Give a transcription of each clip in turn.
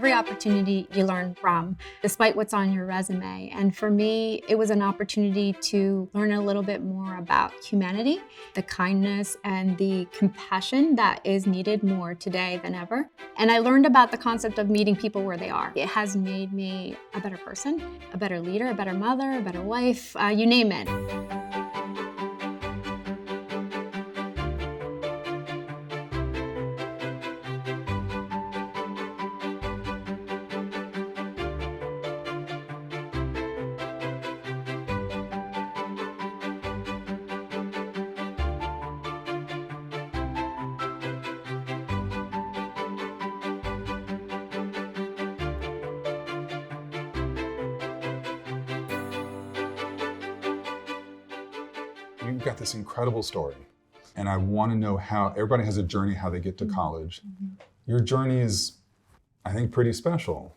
Every opportunity you learn from, despite what's on your resume. And for me, it was an opportunity to learn a little bit more about humanity, the kindness and the compassion that is needed more today than ever. And I learned about the concept of meeting people where they are. It has made me a better person, a better leader, a better mother, a better wife, you name it. You've got this incredible story, and I want to know how everybody has a journey, how they get to college. Your journey is, I think, pretty special.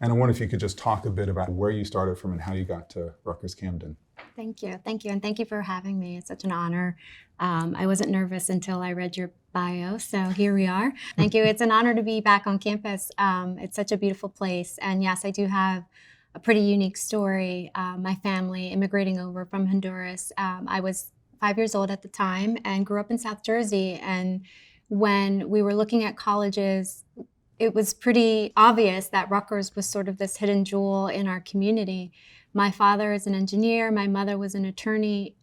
And I wonder if you could just talk a bit about where you started from and how you got to Rutgers-Camden. Thank you, and thank you for having me. It's such an honor. I wasn't nervous until I read your bio, so here we are. Thank you. It's an honor to be back on campus. It's such a beautiful place, and yes, I do have a pretty unique story. My family immigrating over from Honduras. I was 5 years old at the time and grew up in South Jersey. And when we were looking at colleges, it was pretty obvious that Rutgers was sort of this hidden jewel in our community. My father is an engineer. My mother was an attorney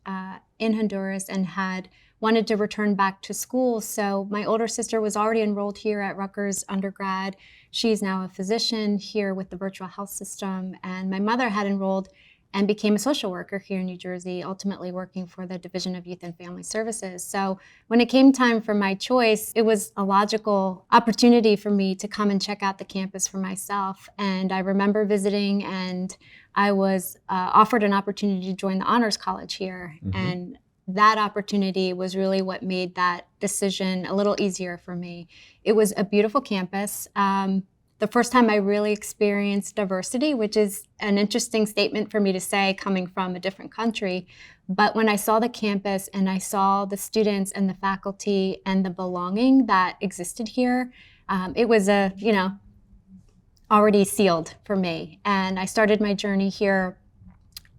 in Honduras and had wanted to return back to school. So my older sister was already enrolled here at Rutgers undergrad. She's now a physician here with the virtual health system. And my mother had enrolled and became a social worker here in New Jersey, ultimately working for the Division of Youth and Family Services. So when it came time for my choice, it was a logical opportunity for me to come and check out the campus for myself. And I remember visiting, and I was offered an opportunity to join the Honors College here. And that opportunity was really what made that decision a little easier for me. It was a beautiful campus. The first time I really experienced diversity, which is an interesting statement for me to say coming from a different country. But when I saw the campus and I saw the students and the faculty and the belonging that existed here, it was already sealed for me. And I started my journey here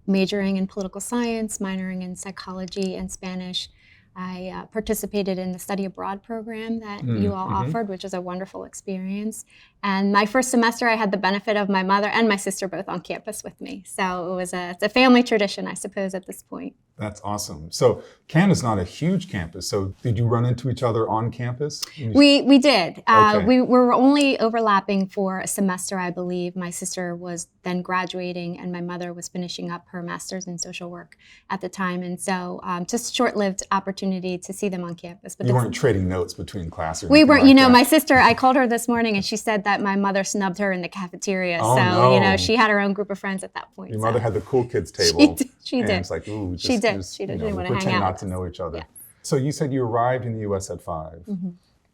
majoring in political science, minoring in psychology and Spanish. I participated in the study abroad program that you all offered, which was a wonderful experience. And my first semester, I had the benefit of my mother and my sister both on campus with me. So it's a family tradition, I suppose, at this point. That's awesome. So Camden's not a huge campus. So did you run into each other on campus? We did. Okay. We were only overlapping for a semester, I believe. My sister was then graduating and my mother was finishing up her master's in social work at the time. And so just short-lived opportunity to see them on campus. But you weren't trading notes between classes? We weren't. My sister, I called her this morning and she said that my mother snubbed her in the cafeteria. Oh, so, no. She had her own group of friends at that point. Your mother had the cool kids table. She did. It's like, ooh, She did. She didn't want to hang pretend out not with to us. know each other. Yeah. So you said you arrived in the U.S. at 5.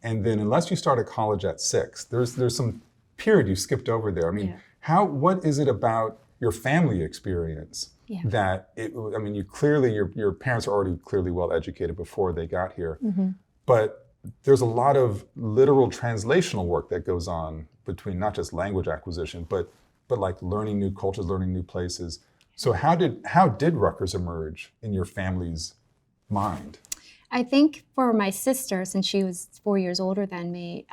And then unless you started college at 6, there's some period you skipped over there. I mean, what is it about your family experience that you clearly, your parents are already clearly well educated before they got here, but there's a lot of literal translational work that goes on between not just language acquisition, but like learning new cultures, learning new places. So how did Rutgers emerge in your family's mind? I think for my sister, since she was 4 years older than me,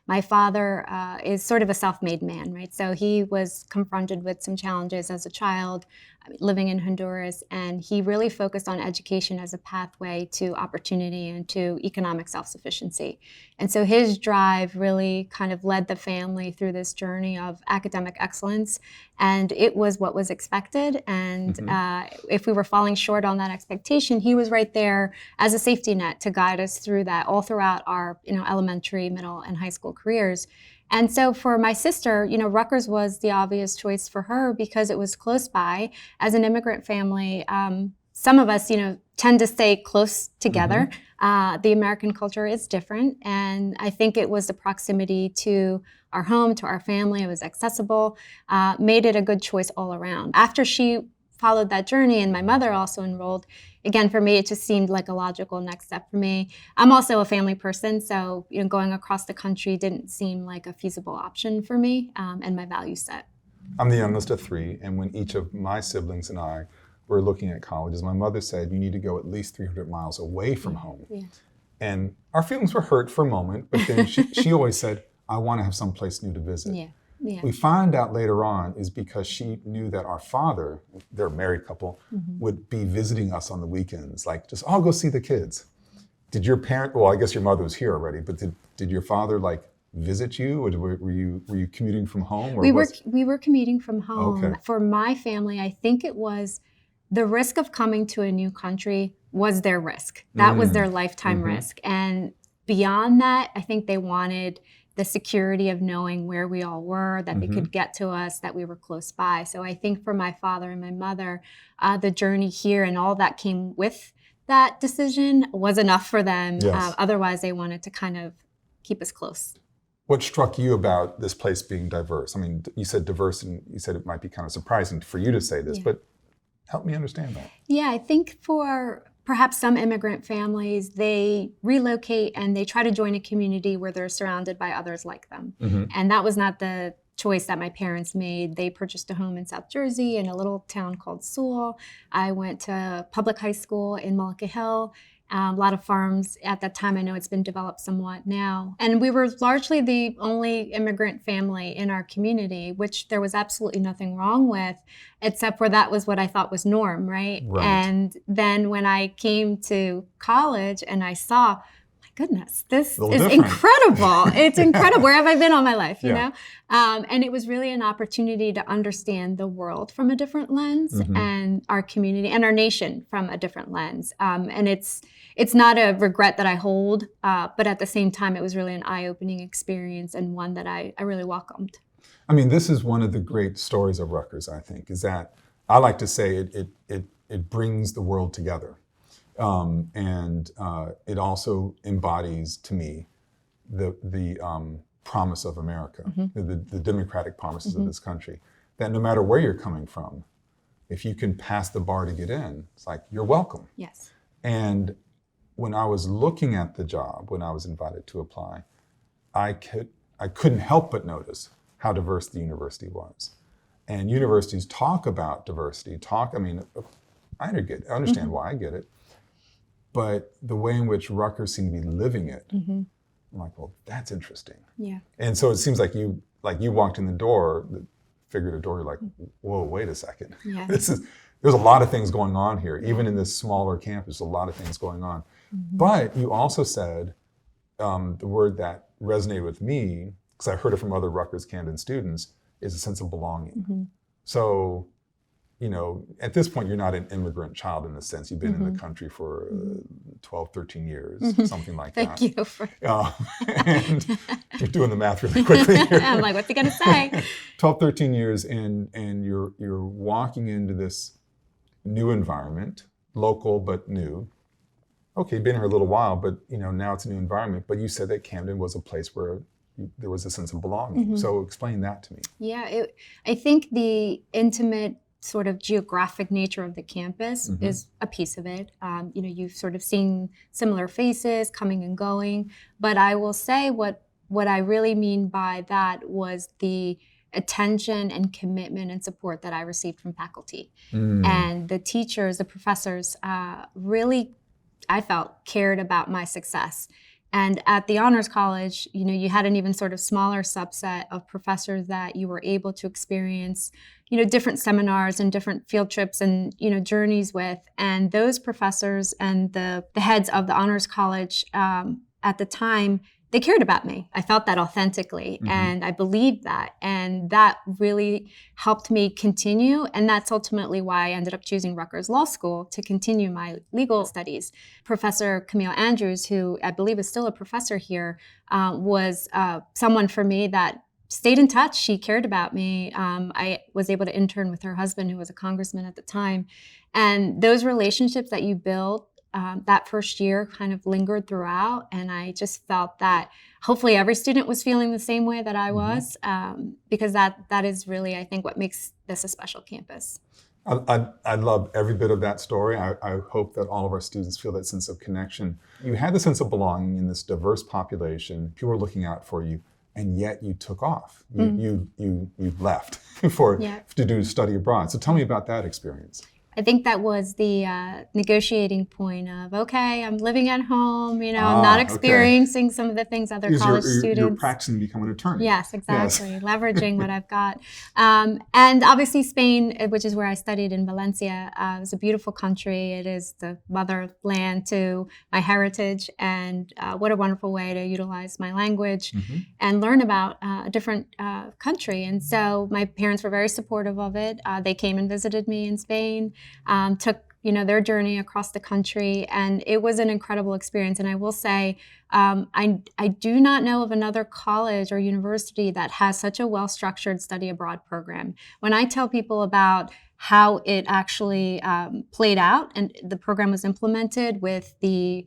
my father is sort of a self-made man, right? So he was confronted with some challenges as a child living in Honduras, and he really focused on education as a pathway to opportunity and to economic self-sufficiency. And so his drive really kind of led the family through this journey of academic excellence, and it was what was expected. And if we were falling short on that expectation, he was right there as a safety net to guide us through that all throughout our elementary, middle, and high school careers. And so for my sister, Rutgers was the obvious choice for her because it was close by. As an immigrant family, some of us, tend to stay close together. The American culture is different. And I think it was the proximity to our home, to our family. It was accessible, made it a good choice all around. After she followed that journey, and my mother also enrolled, again, for me, it just seemed like a logical next step for me. I'm also a family person, so going across the country didn't seem like a feasible option for me and my value set. I'm the youngest of three, and when each of my siblings and I were looking at colleges, my mother said, you need to go at least 300 miles away from home. Yeah. And our feelings were hurt for a moment, but then she always said, I want to have someplace new to visit. Yeah. Yeah. We find out later on is because she knew that our father, they're a married couple, would be visiting us on the weekends, like just, I'll go see the kids. Did your parent, well, I guess your mother was here already, but did your father like visit you, or were you commuting from home? Or we were commuting from home. Okay. For my family, I think it was the risk of coming to a new country was their risk. That was their lifetime risk. And beyond that, I think they wanted the security of knowing where we all were, that they could get to us, that we were close by. So I think for my father and my mother, the journey here and all that came with that decision was enough for them. Yes. Otherwise, they wanted to kind of keep us close. What struck you about this place being diverse? I mean, you said diverse, and you said it might be kind of surprising for you to say this, but help me understand that. Yeah, I think for perhaps some immigrant families, they relocate and they try to join a community where they're surrounded by others like them. And that was not the choice that my parents made. They purchased a home in South Jersey in a little town called Sewell. I went to public high school in Mullica Hill. A lot of farms at that time. I know it's been developed somewhat now. And we were largely the only immigrant family in our community, which there was absolutely nothing wrong with, except for that was what I thought was norm, right? And then when I came to college and I saw, my goodness, this is incredible. It's incredible. Where have I been all my life, you know? And it was really an opportunity to understand the world from a different lens and our community and our nation from a different lens. And it's not a regret that I hold, but at the same time, it was really an eye-opening experience and one that I really welcomed. I mean, this is one of the great stories of Rutgers, I think, is that I like to say it brings the world together. And it also embodies, to me, the promise of America, the democratic promises of this country, that no matter where you're coming from, if you can pass the bar to get in, it's like, you're welcome. Yes. And when I was looking at the job, when I was invited to apply, I couldn't help but notice how diverse the university was. And universities talk about diversity, I mean, I understand why, I get it. But the way in which Rutgers seemed to be living it, I'm like, well, that's interesting. Yeah. And so it seems like you walked in the door, figured a door, you're like, whoa, wait a second. Yeah. There's a lot of things going on here. Even in this smaller campus, a lot of things going on. But you also said the word that resonated with me, because I heard it from other Rutgers-Camden students, is a sense of belonging. So, at this point, you're not an immigrant child in the sense. You've been in the country for 12, 13 years, something like that. Thank you for and you're doing the math really quickly here. I'm like, what's he gonna say? 12, 13 years, and you're walking into this new environment, local but new. Okay, been here a little while, but now it's a new environment. But you said that Camden was a place where there was a sense of belonging. So explain that to me. Yeah, I think the intimate sort of geographic nature of the campus is a piece of it. You've sort of seen similar faces coming and going. But I will say what I really mean by that was the attention and commitment and support that I received from faculty. And the teachers, the professors, really, I felt, cared about my success. And at the Honors College, you had an even sort of smaller subset of professors that you were able to experience, different seminars and different field trips and, journeys with. And those professors and the heads of the Honors College at the time, they cared about me. I felt that authentically, and I believed that. And that really helped me continue. And that's ultimately why I ended up choosing Rutgers Law School to continue my legal studies. Professor Camille Andrews, who I believe is still a professor here, was someone for me that stayed in touch. She cared about me. I was able to intern with her husband, who was a congressman at the time. And those relationships that you build that first year kind of lingered throughout, and I just felt that hopefully every student was feeling the same way that I was, because that is really, I think, what makes this a special campus. I love every bit of that story. I hope that all of our students feel that sense of connection. You had the sense of belonging in this diverse population. People were looking out for you, and yet you took off. You left to do study abroad. So tell me about that experience. I think that was the negotiating point of, okay, I'm living at home, I'm not experiencing some of the things other college students. You're practicing to become an attorney. Yes, exactly. Yes. Leveraging what I've got. And obviously Spain, which is where I studied in Valencia, is a beautiful country. It is the motherland to my heritage, and what a wonderful way to utilize my language and learn about a different country. And so my parents were very supportive of it. They came and visited me in Spain. Took their journey across the country, and it was an incredible experience. And I will say, I do not know of another college or university that has such a well-structured study abroad program. When I tell people about how it actually played out and the program was implemented with the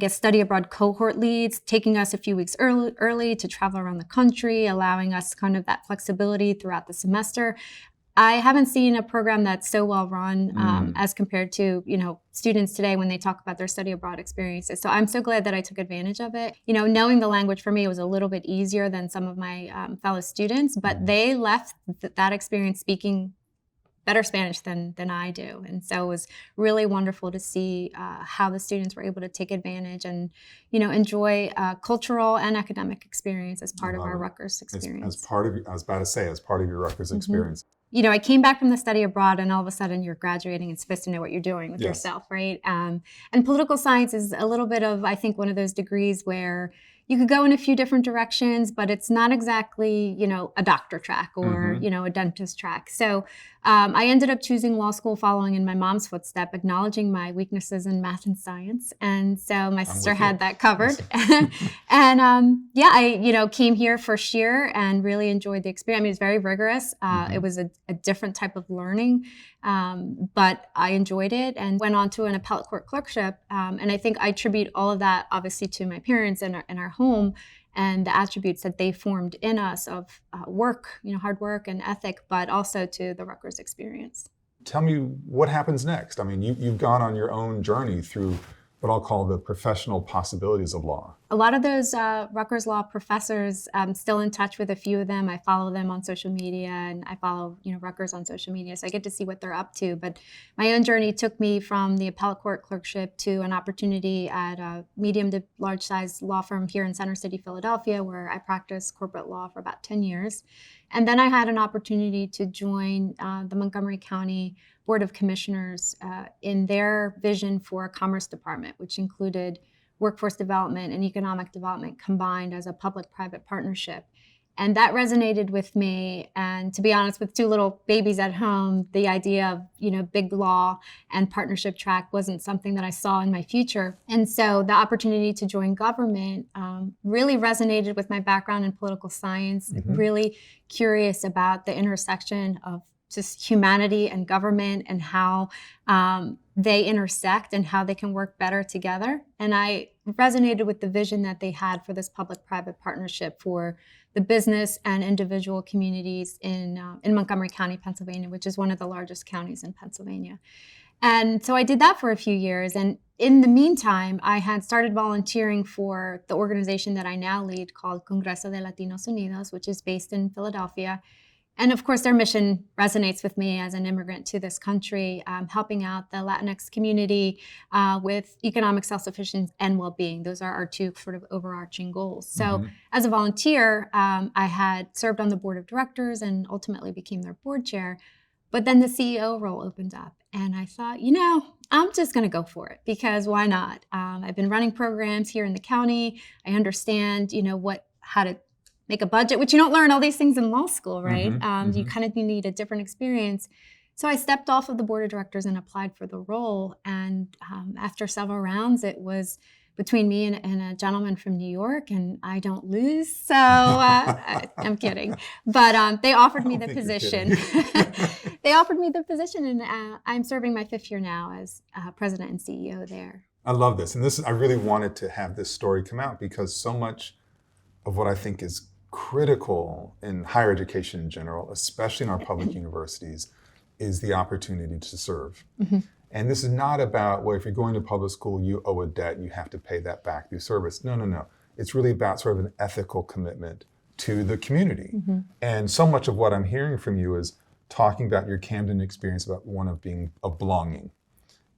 study abroad cohort leads, taking us a few weeks early to travel around the country, allowing us kind of that flexibility throughout the semester. I haven't seen a program that's so well run as compared to, students today when they talk about their study abroad experiences. So I'm so glad that I took advantage of it. Knowing the language for me was a little bit easier than some of my fellow students, but they left that experience speaking better Spanish than I do. And so it was really wonderful to see how the students were able to take advantage and, enjoy cultural and academic experience as part of our Rutgers experience. I was about to say, as part of your Rutgers experience. I came back from the study abroad, and all of a sudden you're graduating and supposed to know what you're doing with yourself, right? And political science is a little bit of, I think, one of those degrees where you could go in a few different directions, but it's not exactly, a doctor track or, a dentist track. So I ended up choosing law school following in my mom's footstep, acknowledging my weaknesses in math and science. And so my sister had that covered. And I, came here first year and really enjoyed the experience. I mean, it was very rigorous. It was a different type of learning, but I enjoyed it and went on to an appellate court clerkship. And I think I attribute all of that, obviously, to my parents and our home and the attributes that they formed in us of work, hard work and ethic, but also to the Rutgers experience. Tell me what happens next. I mean, you've gone on your own journey through what I'll call the professional possibilities of law. A lot of those Rutgers Law professors, I'm still in touch with a few of them. I follow them on social media, and I follow Rutgers on social media, so I get to see what they're up to. But my own journey took me from the appellate court clerkship to an opportunity at a medium to large size law firm here in Center City, Philadelphia, where I practiced corporate law for about 10 years. And then I had an opportunity to join the Montgomery County Board of Commissioners in their vision for a Commerce Department, which included workforce development and economic development combined as a public-private partnership. And that resonated with me. And to be honest, with two little babies at home, the idea of, big law and partnership track wasn't something that I saw in my future. And so the opportunity to join government really resonated with my background in political science, really curious about the intersection of just humanity and government and how they intersect and how they can work better together. And I resonated with the vision that they had for this public-private partnership for the business and individual communities in Montgomery County, Pennsylvania, which is one of the largest counties in Pennsylvania. And so I did that for a few years. And in the meantime, I had started volunteering for the organization that I now lead called Congreso de Latinos Unidos, which is based in Philadelphia. And of course, their mission resonates with me as an immigrant to this country, helping out the Latinx community with economic self-sufficiency and well-being. Those are our two sort of overarching goals. So as a volunteer, I had served on the board of directors and ultimately became their board chair. But then the CEO role opened up. And I thought, I'm just going to go for it because why not? I've been running programs here in the county. I understand, how to make a budget, which you don't learn all these things in law school, right? You kind of need a different experience. So I stepped off of the board of directors and applied for the role. And after several rounds, it was between me and a gentleman from New York, and I don't lose. So I'm kidding. But they offered me the position. They offered me the position, and I'm serving my 5th year now as president and CEO there. I love this. And I really wanted to have this story come out because so much of what I think is critical in higher education in general, especially in our public universities, is the opportunity to serve. And this is not about, well, if you're going to public school, you owe a debt, you have to pay that back through service. No, no, no. It's really about sort of an ethical commitment to the community. And so much of what I'm hearing from you is talking about your Camden experience, about one of belonging.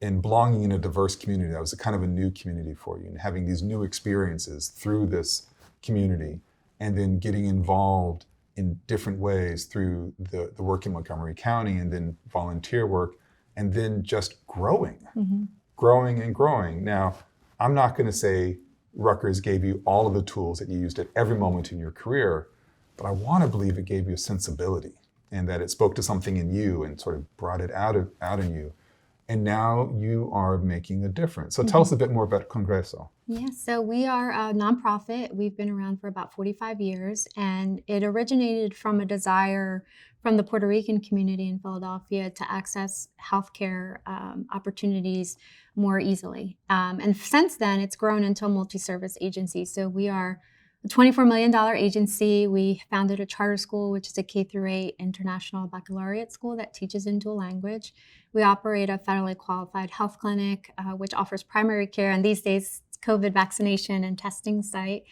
And belonging in a diverse community. That was a kind of a new community for you, and having these new experiences through this community, and then getting involved in different ways through the work in Montgomery County, and then volunteer work, and then just growing and growing. Now, I'm not going to say Rutgers gave you all of the tools that you used at every moment in your career, but I want to believe it gave you a sensibility, and that it spoke to something in you and sort of brought it out in you. And now you are making a difference. So tell us a bit more about Congreso. Yeah, so we are a nonprofit. We've been around for about 45 years, and it originated from a desire from the Puerto Rican community in Philadelphia to access healthcare opportunities more easily. And since then, it's grown into a multi-service agency. So we are a $24 million agency. We founded a charter school, which is a K-8 international baccalaureate school that teaches in dual language. We operate a federally qualified health clinic, which offers primary care, and these days, COVID vaccination and testing site.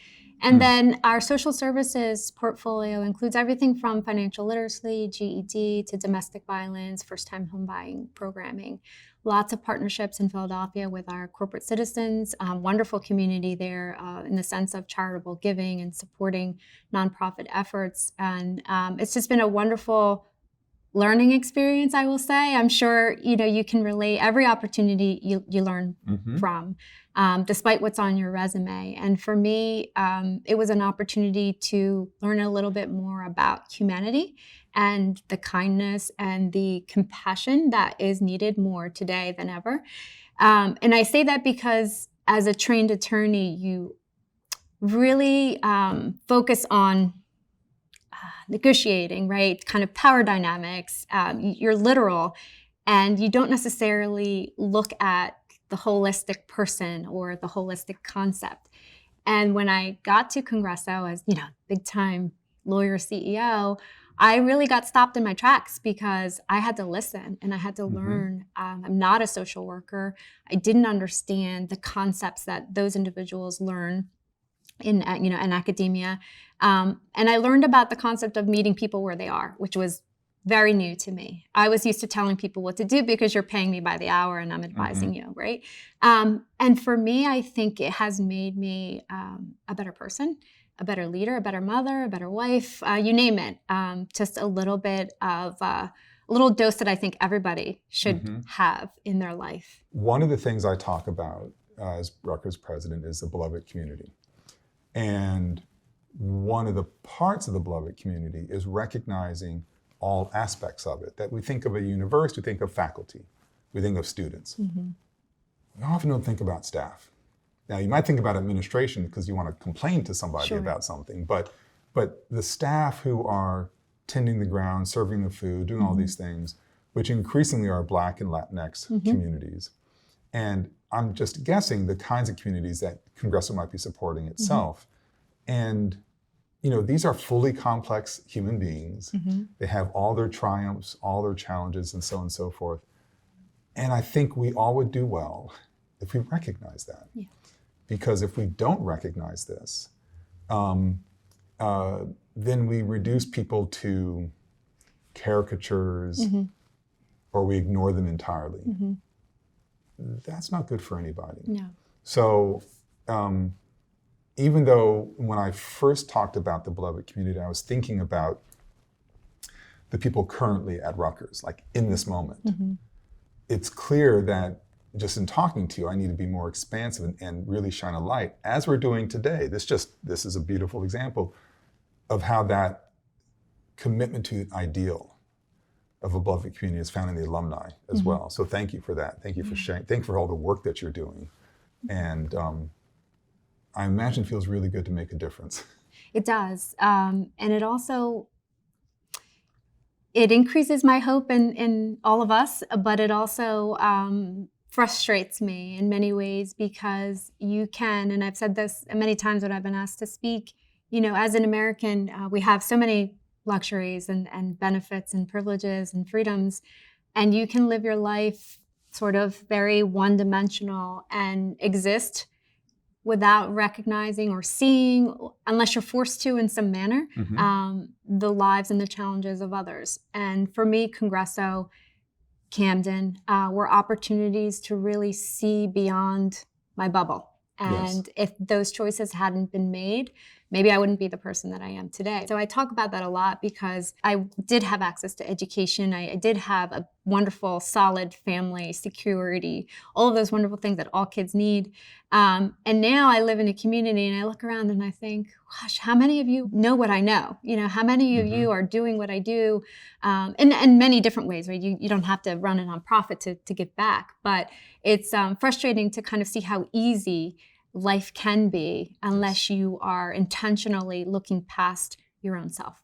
And then our social services portfolio includes everything from financial literacy, GED, to domestic violence, first-time home buying programming. Lots of partnerships in Philadelphia with our corporate citizens, wonderful community there in the sense of charitable giving and supporting nonprofit efforts. And it's just been a wonderful learning experience, I will say. I'm sure you can relate. Every opportunity you learn from, despite what's on your resume. And for me, it was an opportunity to learn a little bit more about humanity and the kindness and the compassion that is needed more today than ever. And I say that because as a trained attorney, you really focus on negotiating, right? Kind of power dynamics. You're literal, and you don't necessarily look at the holistic person or the holistic concept. And when I got to Congreso as, big time lawyer CEO, I really got stopped in my tracks because I had to listen and I had to learn. I'm not a social worker. I didn't understand the concepts that those individuals learn in academia. And I learned about the concept of meeting people where they are, which was very new to me. I was used to telling people what to do because you're paying me by the hour and I'm advising you, right? And for me, I think it has made me a better person, a better leader, a better mother, a better wife, you name it. Just a little bit of a little dose that I think everybody should have in their life. One of the things I talk about as Rutgers president is the beloved community. And one of the parts of the beloved community is recognizing all aspects of it. That we think of a university, we think of faculty, we think of students. We often don't think about staff. Now, you might think about administration because you want to complain to somebody about something, but the staff who are tending the ground, serving the food, doing all these things, which increasingly are Black and Latinx communities. And I'm just guessing the kinds of communities that Congreso might be supporting itself. And these are fully complex human beings. They have all their triumphs, all their challenges, and so on and so forth. And I think we all would do well if we recognize that. Because if we don't recognize this, then we reduce people to caricatures or we ignore them entirely. That's not good for anybody. No. So even though when I first talked about the beloved community, I was thinking about the people currently at Rutgers, like in this moment. It's clear that just in talking to you, I need to be more expansive and really shine a light, as we're doing today. This is a beautiful example of how that commitment to an ideal of a beloved community is found in the alumni as well. So thank you for that. Thank you for sharing. Thank you for all the work that you're doing. And I imagine it feels really good to make a difference. It does. And it also, it increases my hope in all of us, but it also frustrates me in many ways because you can, and I've said this many times when I've been asked to speak, as an American, we have so many luxuries and benefits and privileges and freedoms, and you can live your life sort of very one-dimensional and exist without recognizing or seeing, unless you're forced to in some manner, the lives and the challenges of others. And for me, Congreso, Camden were opportunities to really see beyond my bubble. And if those choices hadn't been made, maybe I wouldn't be the person that I am today. So I talk about that a lot because I did have access to education. I did have a wonderful, solid family, security, all of those wonderful things that all kids need. And now I live in a community and I look around and I think, gosh, how many of you know what I know? You know, how many of you are doing what I do in many different ways, right? You don't have to run a nonprofit to give back, but it's frustrating to kind of see how easy life can be unless you are intentionally looking past your own self.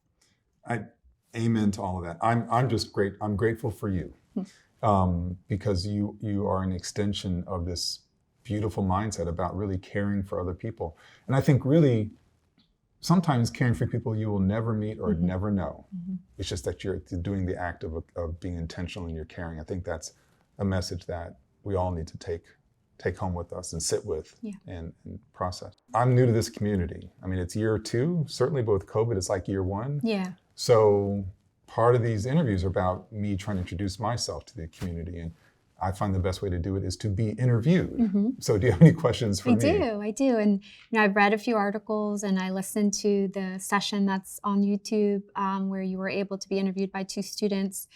Amen to all of that. I'm just great. I'm grateful for you because you are an extension of this beautiful mindset about really caring for other people. And I think really sometimes caring for people you will never meet or never know. It's just that you're doing the act of being intentional in your caring. I think that's a message that we all need to take home with us and sit with and process. I'm new to this community. I mean, it's year 2, certainly, but with COVID, it's like year 1. Yeah. So part of these interviews are about me trying to introduce myself to the community. And I find the best way to do it is to be interviewed. So do you have any questions for me? I do. And I've read a few articles and I listened to the session that's on YouTube where you were able to be interviewed by 2 students.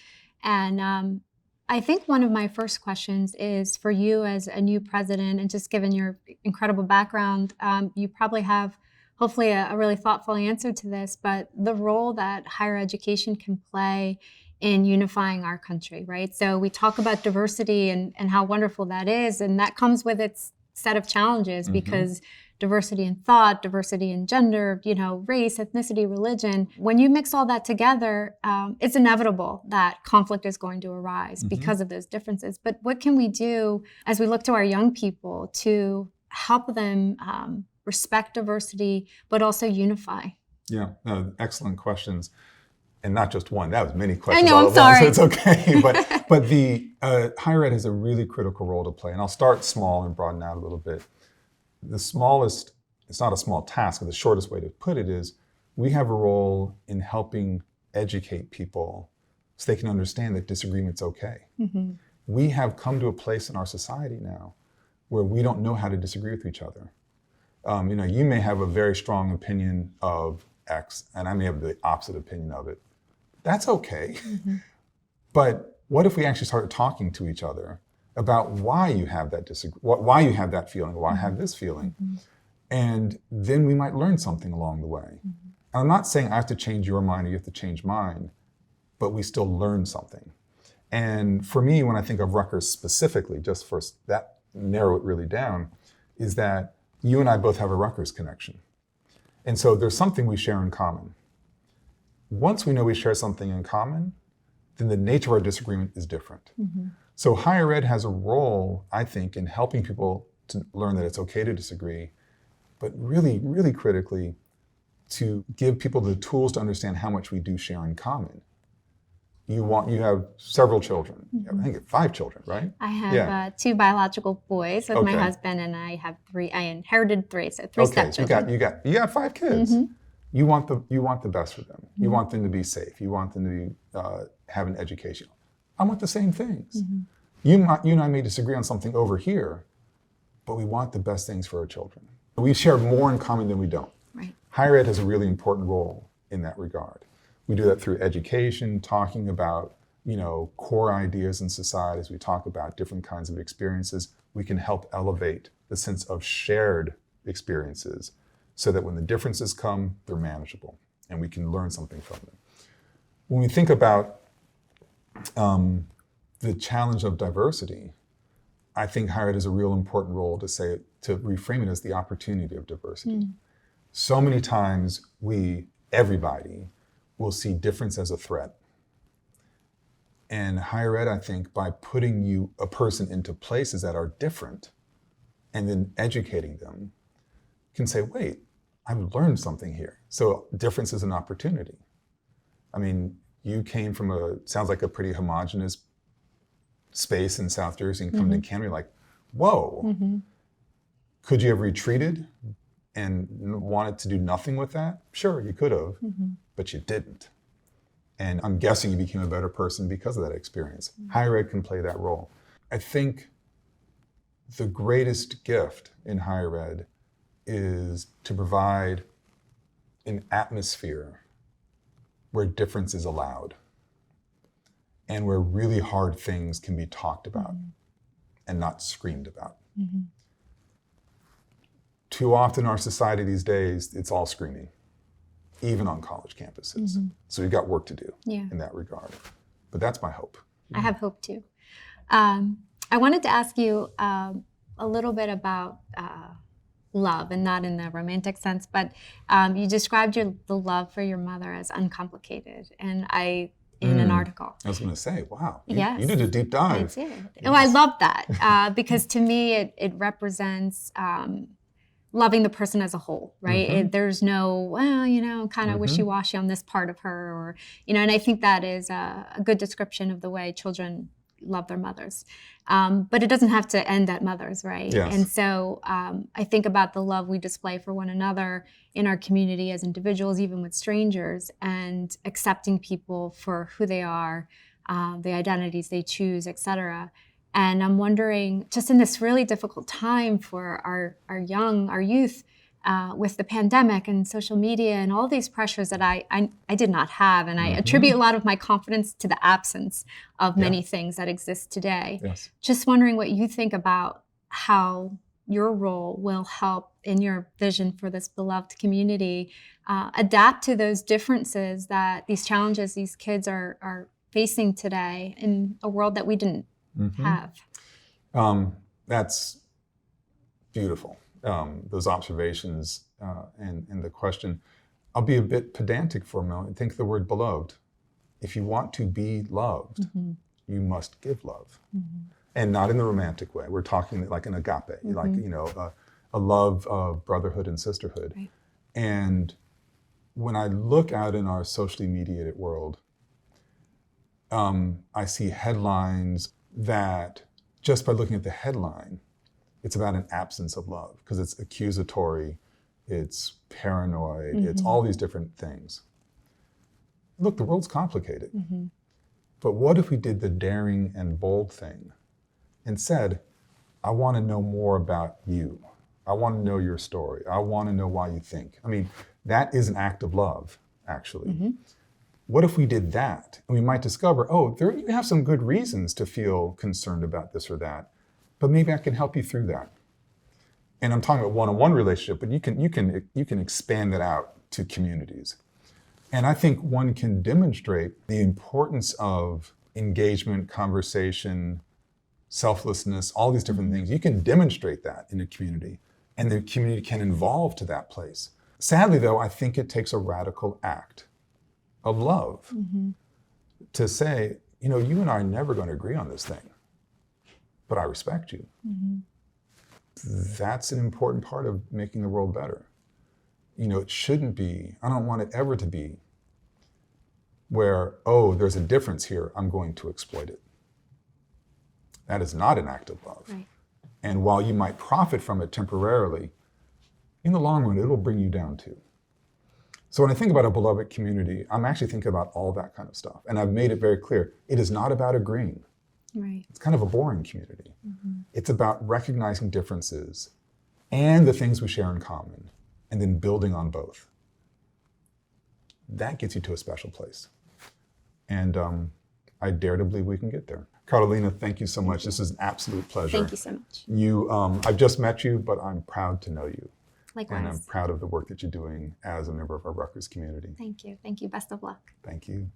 And I think one of my first questions is for you as a new president, and just given your incredible background, you probably have hopefully a really thoughtful answer to this, but the role that higher education can play in unifying our country, right? So we talk about diversity and how wonderful that is, and that comes with its set of challenges because diversity in thought, diversity in gender, race, ethnicity, religion. When you mix all that together, it's inevitable that conflict is going to arise because of those differences. But what can we do as we look to our young people to help them respect diversity, but also unify? Yeah, excellent questions. And not just one, that was many questions. I know, I'm sorry. So it's okay. But the higher ed has a really critical role to play. And I'll start small and broaden out a little bit. The smallest, it's not a small task, but the shortest way to put it is we have a role in helping educate people so they can understand that disagreement's okay. We have come to a place in our society now where we don't know how to disagree with each other. You may have a very strong opinion of X, and I may have the opposite opinion of it. That's okay. But what if we actually started talking to each other about why you have that why you have that feeling, why I have this feeling, and then we might learn something along the way. And I'm not saying I have to change your mind or you have to change mine, but we still learn something. And for me, when I think of Rutgers specifically, just for that narrow it really down, is that you and I both have a Rutgers connection. And so there's something we share in common. Once we know we share something in common, then the nature of our disagreement is different. So higher ed has a role, I think, in helping people to learn that it's okay to disagree, but really, really critically, to give people the tools to understand how much we do share in common. You have several children. I think 5 children, right? I have 2 biological boys with my husband, and I have 3. I inherited 3, so 3 stepchildren. So you got 5 kids. You want the best for them. You want them to be safe. You want them to have an education. I want the same things. You and I may disagree on something over here, but we want the best things for our children. We share more in common than we don't. Right. Higher ed has a really important role in that regard. We do that through education, talking about core ideas in society. As we talk about different kinds of experiences, we can help elevate the sense of shared experiences so that when the differences come, they're manageable and we can learn something from them. When we think about the challenge of diversity, I think higher ed has a real important role to reframe it as the opportunity of diversity. So many times everybody will see difference as a threat. And higher ed, I think, by putting a person into places that are different and then educating them, can say, wait, I've learned something here. So difference is an opportunity. I mean, you came from sounds like a pretty homogenous space in South Jersey and come to Camden, like, whoa, could you have retreated and wanted to do nothing with that? Sure, you could have, but you didn't. And I'm guessing you became a better person because of that experience. Higher ed can play that role. I think the greatest gift in higher ed is to provide an atmosphere where difference is allowed and where really hard things can be talked about and not screamed about. Too often in our society these days, it's all screaming, even on college campuses. So we've got work to do in that regard. But that's my hope. I have hope too. I wanted to ask you a little bit about love, and not in the romantic sense, but you described the love for your mother as uncomplicated, and in an article. I was going to say, wow, Yes, you did a deep dive. I did. Yes. Oh, I love that because to me it represents loving the person as a whole, right? There's no, well, kind of wishy-washy on this part of her, or, and I think that is a good description of the way children love their mothers. But it doesn't have to end at mothers, right? Yes. And so I think about the love we display for one another in our community as individuals, even with strangers, and accepting people for who they are, the identities they choose, et cetera. And I'm wondering, just in this really difficult time for our youth, with the pandemic and social media and all these pressures that I did not have, and I attribute a lot of my confidence to the absence of many things that exist today. Yes. Just wondering what you think about how your role will help in your vision for this beloved community adapt to those differences, that these challenges these kids are facing today in a world that we didn't have. That's beautiful. Those observations and the question. I'll be a bit pedantic for a moment. Think of the word beloved. If you want to be loved, you must give love. And not in the romantic way. We're talking like an agape, like, a love of brotherhood and sisterhood. Right. And when I look out in our socially mediated world, I see headlines that just by looking at the headline, it's about an absence of love, because it's accusatory, it's paranoid, it's all these different things. Look, the world's complicated. But what if we did the daring and bold thing and said, I want to know more about you. I want to know your story. I want to know why you think. I mean, that is an act of love, actually. What if we did that? And we might discover, you have some good reasons to feel concerned about this or that, but maybe I can help you through that. And I'm talking about one-on-one relationship, but you can expand that out to communities. And I think one can demonstrate the importance of engagement, conversation, selflessness, all these different things. You can demonstrate that in a community, and the community can evolve to that place. Sadly, though, I think it takes a radical act of love to say, you and I are never going to agree on this thing, but I respect you. That's an important part of making the world better. It shouldn't be, I don't want it ever to be where, there's a difference here, I'm going to exploit it. That is not an act of love. Right. And while you might profit from it temporarily, in the long run, it'll bring you down too. So when I think about a beloved community, I'm actually thinking about all that kind of stuff. And I've made it very clear, it is not about agreeing. Right. It's kind of a boring community. It's about recognizing differences and the things we share in common, and then building on both. That gets you to a special place. And I dare to believe we can get there. Carolina, thank you so much. This is an absolute pleasure. Thank you so much. I've just met you, but I'm proud to know you. Likewise. And I'm proud of the work that you're doing as a member of our Rutgers community. Thank you. Thank you. Best of luck. Thank you.